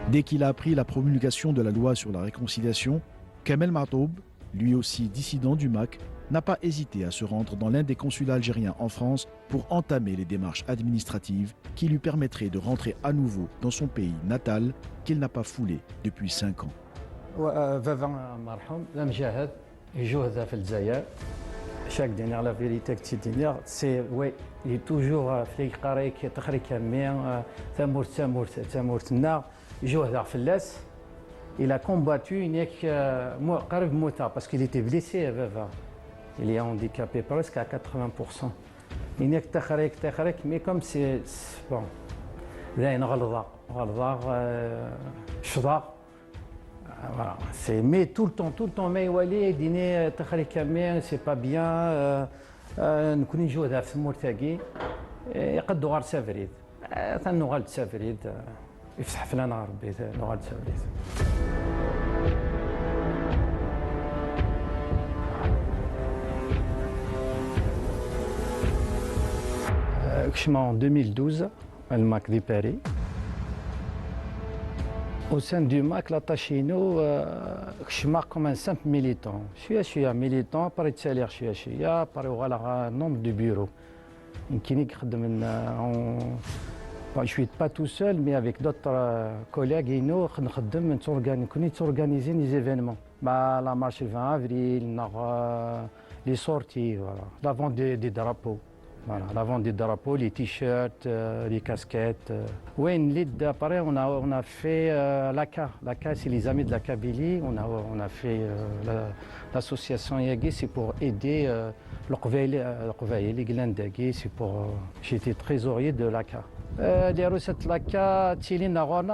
Dès qu'il a appris la promulgation de la loi sur la réconciliation, Kamel Martoub, lui aussi dissident du MAC, n'a pas hésité à se rendre dans l'un des consulats algériens en France pour entamer les démarches administratives qui lui permettraient de rentrer à nouveau dans son pays natal qu'il n'a pas foulé depuis 5 ans. Vava marhoum, l'amjahad, يجوهد في الجزائر. Chaque dernière la vérité que tu dis, c'est oui, il est toujours في قراي كي تخري كاميان ثمور النار يجوهد في اللاس. Il a combattu قريب موتا parce qu'il était blessé Vava. Il est handicapé presque à 80%. Il n'est que تخريك mais comme c'est bon. ذاين غلظة شضاق. Voilà. Mais tout le temps, mais Wally, dîner, c'est pas bien. Nous connaissons jouer في المرتقي يقدوا غير سافريد ثانو غير سافريد يفتح فلان ربي ثانو غير سافريد كشما en 2012 le MAC de Paris. Au sein du MAC, l'attaché nous, je marque comme un simple militant. Je suis un militant, par le salaire, je suis par le nombre de bureaux. Je ne suis pas tout seul, mais avec d'autres collègues et nous, nous organisons des événements. La marche le 20 avril, les sorties, voilà. La vente des drapeaux. Voilà, la vente des drapeaux, les t-shirts, les casquettes. Oui, après, on a fait l'ACA. L'ACA, c'est les amis de la Kabylie. On a fait l'association Yagui, c'est pour aider les Glandagui. J'étais trésorier de l'ACA. Les recettes de l'ACA,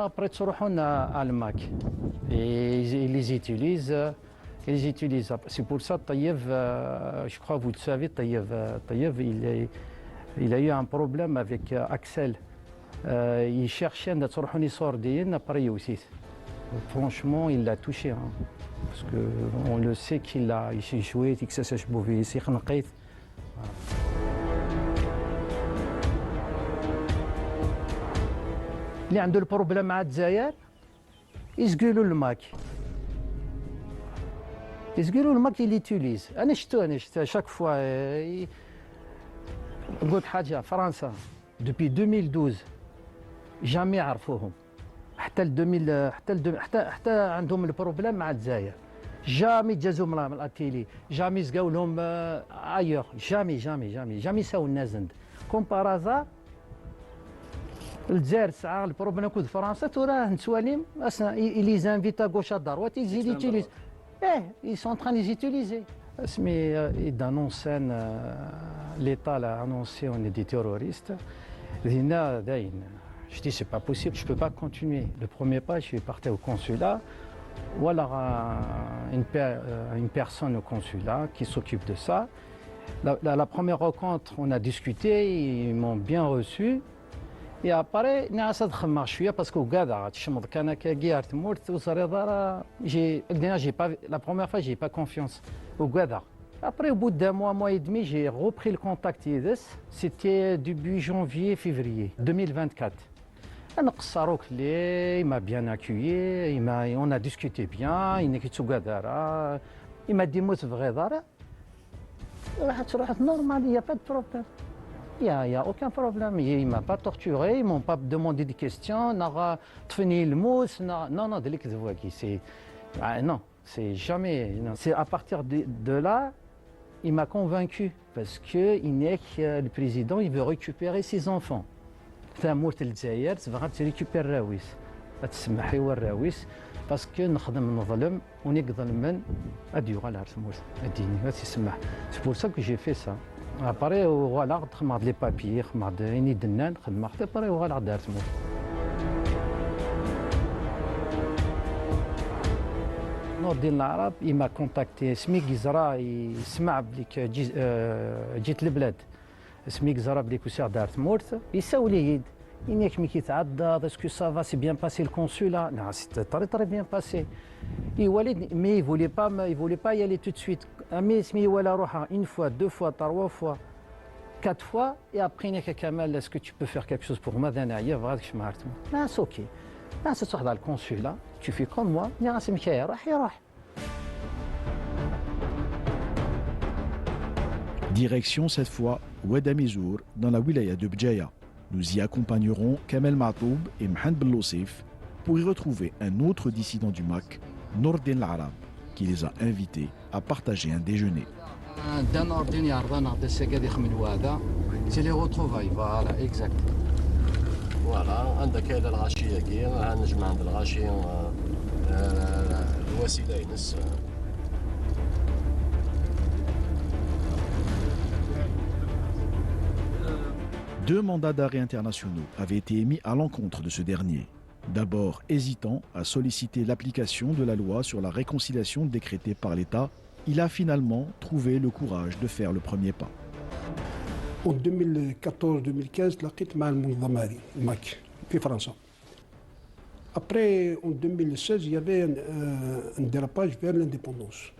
après, on a à l'MAC. Et ils les utilisent. C'est pour ça que je crois que vous le savez, il a eu un problème avec Axel. Il cherchait à sortir après aussi. Franchement, il l'a touché. Hein, parce qu'on le sait qu'il a joué, que ça s'est joué ici. Il y a un problème avec Zaire, il se gueule le MAC. يسقلوا الماك اللي توليز انا شفته شاك فوا نقول حاجه فرنسا دوبي 2012 جامي عرفوهم حتى 2000 حتى عندهم البروبليم مع الجزائر جامي تجازوا من الاتيلي جامي سقاو لهم ايور جامي ساو الناس عند كومبارازا الجزائر ساعه البروبليم كود فرنسا تراه نتواليم لي زانفيتا غوش دروات يزيد يتيليز ils sont en train de les utiliser. Mais dans scène, l'État l'a annoncé, on est des terroristes. Je dis c'est pas possible, je peux pas continuer. Le premier pas, je suis parti au consulat. Ou alors une personne au consulat qui s'occupe de ça. La première rencontre, on a discuté, ils m'ont bien reçu. Et après, je suis parce que la première fois, je n'ai pas confiance au Gada. Après, au bout d'un mois et demi, j'ai repris le contact. C'était début janvier, février 2024. Il m'a bien accueilli, on a discuté bien, il m'a dit moi c'est vrai, normal, il n'y a pas de problème. Il n'y a aucun problème. Il ne m'a pas torturé, ils ne m'ont pas demandé des questions. Non, c'est jamais. C'est à partir de là, il m'a convaincu. Parce que le président il veut récupérer ses enfants. C'est un mot de l'Algérie, c'est vrai que récupérer Raouis. Parce que nous sommes on est c'est pour ça que j'ai fait ça. Après, voilà, les papiers, après, voilà, il m'a contacté, Smig Zara, il m'a dit que جيت البلاد سميك زرا بلي كوسير دارت مورت يساو لي يد إنك مي كيتعدى اسكو سافا سي بيان باسي الكونسولا non c'est très bien passé mais il voulait pas y aller tout de suite mais سمي ولا روحها une fois deux fois trois fois quatre fois et après نك كمال est-ce que tu peux faire quelque chose pour moi دانا يا فغادك ما عرفت c'est ok الناس تروح على الكونسولا tu fais comme moi اللي راسم كي راح يروح. Direction cette fois Oued Mizour dans la wilaya de Bdjaya. Nous y accompagnerons Kamel Matoub et Mohamed Bellossif pour y retrouver un autre dissident du MAC, Nourdin Al-Arab, qui les a invités à partager un déjeuner. C'est les retrouvailles, voilà, exact. Voilà, عندك إلى الغاشية كي نجمع عند الغاشية الوسيلة ينس. Deux mandats d'arrêt internationaux avaient été émis à l'encontre de ce dernier. D'abord hésitant à solliciter l'application de la loi sur la réconciliation décrétée par l'État, il a finalement trouvé le courage de faire le premier pas. En 2014-2015, لقيت مع المنظمة هذه الماك في فرنسا. Après, en 2016, il y avait un dérapage vers l'indépendance.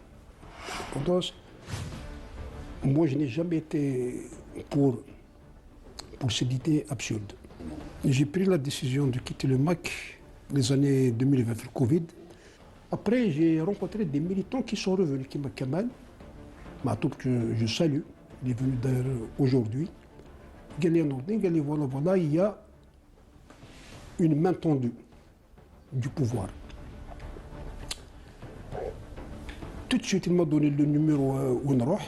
Moi, je n'ai jamais été pour cette idée absurde. J'ai pris la décision de quitter le MAC les années 2020, le Covid. Après, j'ai rencontré des militants qui sont revenus, qui m'ont Kamal, Matoub, que je salue. Il est venu d'ailleurs aujourd'hui. Voilà, il y a une main tendue du pouvoir. Tout de suite, il m'a donné le numéro Ounroh.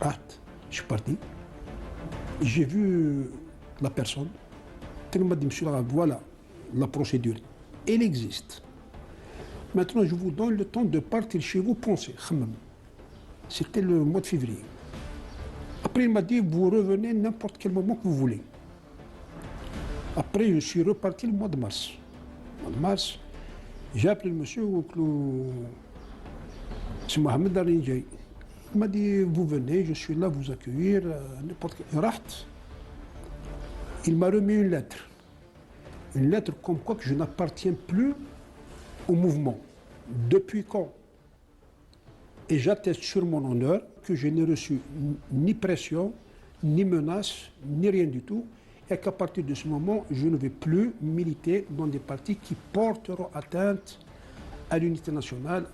Je suis parti. J'ai vu la personne. Il m'a dit, monsieur l'arabe, voilà la procédure. Elle existe. Maintenant, je vous donne le temps de partir chez vous, pensez. C'était le mois de février. Après, il m'a dit, vous revenez n'importe quel moment que vous voulez. Après, je suis reparti le mois de mars. Le mois de mars, j'ai appelé le monsieur, c'est Mohamed Arinjay. Il m'a dit, vous venez, je suis là vous accueillir, n'importe quel. Il m'a remis une lettre. Une lettre comme quoi que je n'appartiens plus au mouvement. Depuis quand? Et j'atteste sur mon honneur que je n'ai reçu ni pression, ni menace, ni rien du tout. Et qu'à partir de ce moment, je ne vais plus militer dans des partis qui porteront atteinte à l'unité nationale.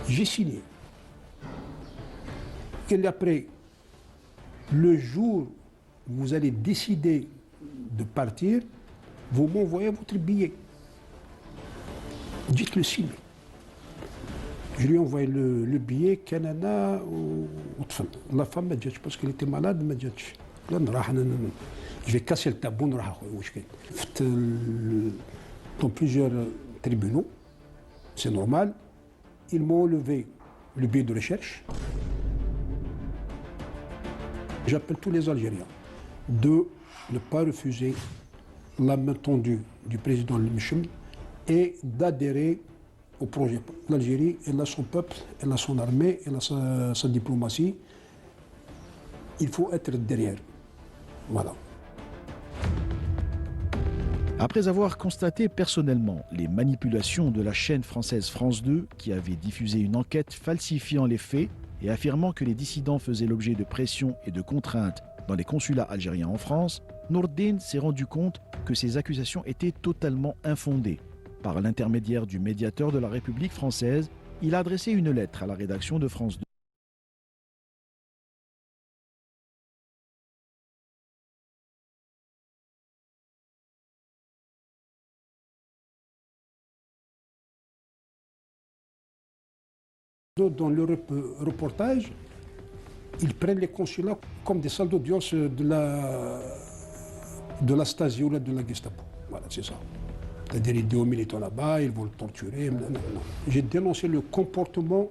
J'ai signé. Et après, le jour où vous allez décider de partir, vous m'envoyez votre billet. Dites-le signer. Je lui ai envoyé le billet, Kanana, la femme m'a dit, parce qu'elle était malade, m'a dit, je vais casser le tabou, dans plusieurs tribunaux, c'est normal. Ils m'ont enlevé le billet de recherche. J'appelle tous les Algériens de ne pas refuser la main tendue du président Lemchim et d'adhérer au projet. L'Algérie, elle a son peuple, elle a son armée, elle a sa diplomatie. Il faut être derrière. Voilà. Après avoir constaté personnellement les manipulations de la chaîne française France 2, qui avait diffusé une enquête falsifiant les faits et affirmant que les dissidents faisaient l'objet de pressions et de contraintes dans les consulats algériens en France, Nourdin s'est rendu compte que ces accusations étaient totalement infondées. Par l'intermédiaire du médiateur de la République française, il a adressé une lettre à la rédaction de France 2. Dans le reportage, ils prennent les consulats comme des salles d'audience de la Stasi ou de la Gestapo. Voilà, c'est ça. C'est-à-dire, ils ont militants là-bas, ils vont le torturer. Non. J'ai dénoncé le comportement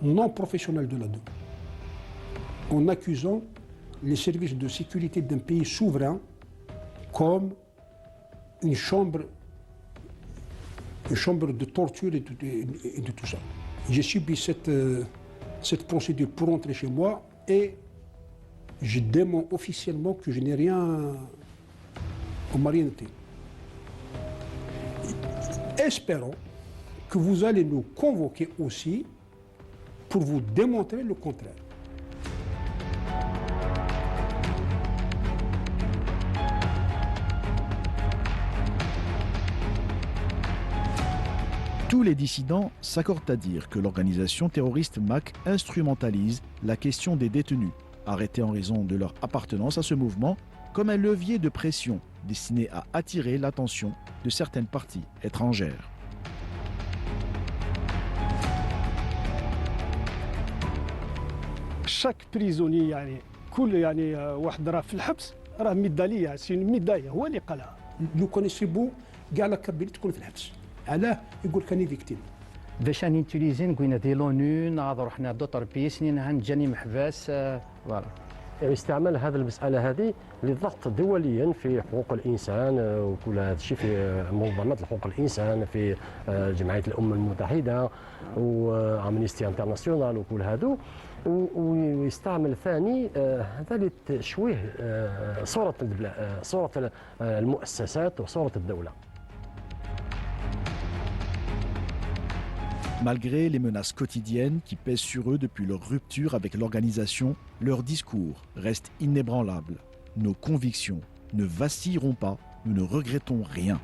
non professionnel de l'ADO en accusant les services de sécurité d'un pays souverain comme une chambre de torture et de tout ça. J'ai subi cette procédure pour rentrer chez moi et je dément officiellement que je n'ai rien au marianité. Espérons que vous allez nous convoquer aussi pour vous démontrer le contraire. Tous les dissidents s'accordent à dire que l'organisation terroriste MAC instrumentalise la question des détenus, arrêtés en raison de leur appartenance à ce mouvement, comme un levier de pression destiné à attirer l'attention de certaines parties étrangères. Chaque prisonnier يعني كل يعني واحد راه في الحبس راه ميداليه سي ميدايه هو اللي قالها. لو كونيسيبو كاع لا كابيل تكون في الحبس علاه يقول كاني فيكتيم باش نيتيليزي نقولنا دي لونو نهضروا حنا دوطر بي سنين هنجاني محباس فوالا. استعمال هذه المسألة هذه للضغط دوليا في حقوق الإنسان وكل هذا الشيء في منظمات حقوق الإنسان في جمعية الأمم المتحدة وأمنيستي انترناسيونال وكل هذا، ويستعمل ثاني هذا لتشويه صورة المؤسسات وصورة الدولة. Malgré les menaces quotidiennes qui pèsent sur eux depuis leur rupture avec l'organisation, leur discours reste inébranlable. Nos convictions ne vacilleront pas, nous ne regrettons rien.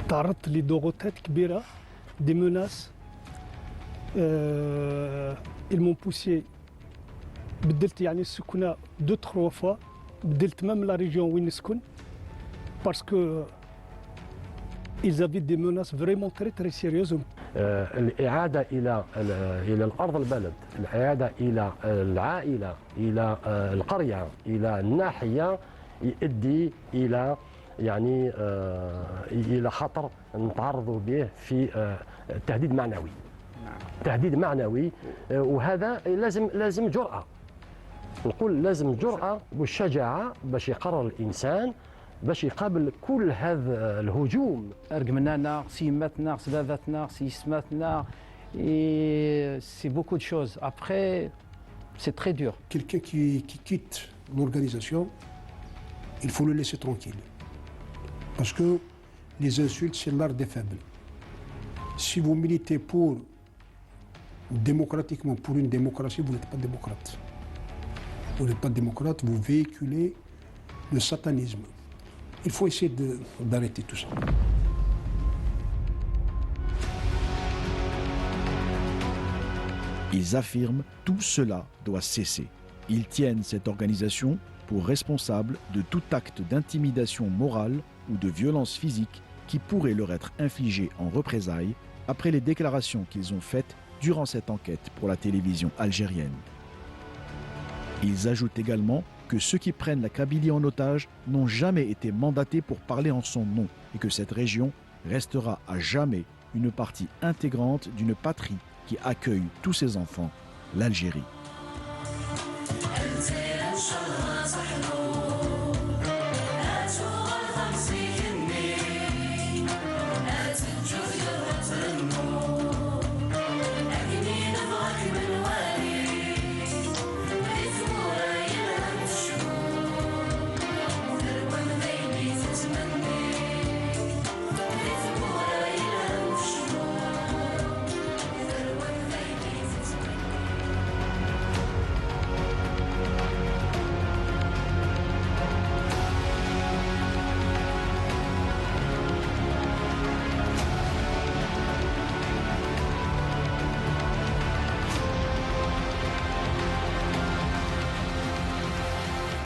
تعرضت لضغوطات كبيره دي مناس ils m'ont poussé بدلت يعني السكنه 2-3 fois بدلت même la région وين نسكن parce que ils avaient des menaces vraiment très sérieuses. الإعادة إلى الأرض البلد، الإعادة إلى العائلة، إلى القرية، إلى الناحية يؤدي إلى يعني إلى خطر نتعرضوا به في تهديد معنوي. تهديد معنوي، وهذا لازم جرأة. نقول لازم جرأة والشجاعة باش يقرر الإنسان باش يقابل كل هذا الهجوم. رقمنا سيماتنا سباباتنا سيسماتنا سي بوكو دو شوز ابري سي تري دور. Quelqu'un qui quitte l'organisation, il faut le laisser tranquille. Parce que les insultes, c'est l'art des faibles. Si vous militez démocratiquement pour une démocratie, vous n'êtes pas démocrate. Vous n'êtes pas démocrate, vous véhiculez le satanisme. Il faut essayer d'arrêter tout ça. Ils affirment tout cela doit cesser. Ils tiennent cette organisation pour responsable de tout acte d'intimidation morale ou de violence physique qui pourrait leur être infligé en représailles après les déclarations qu'ils ont faites durant cette enquête pour la télévision algérienne. Ils ajoutent également que ceux qui prennent la Kabylie en otage n'ont jamais été mandatés pour parler en son nom et que cette région restera à jamais une partie intégrante d'une patrie qui accueille tous ses enfants, l'Algérie.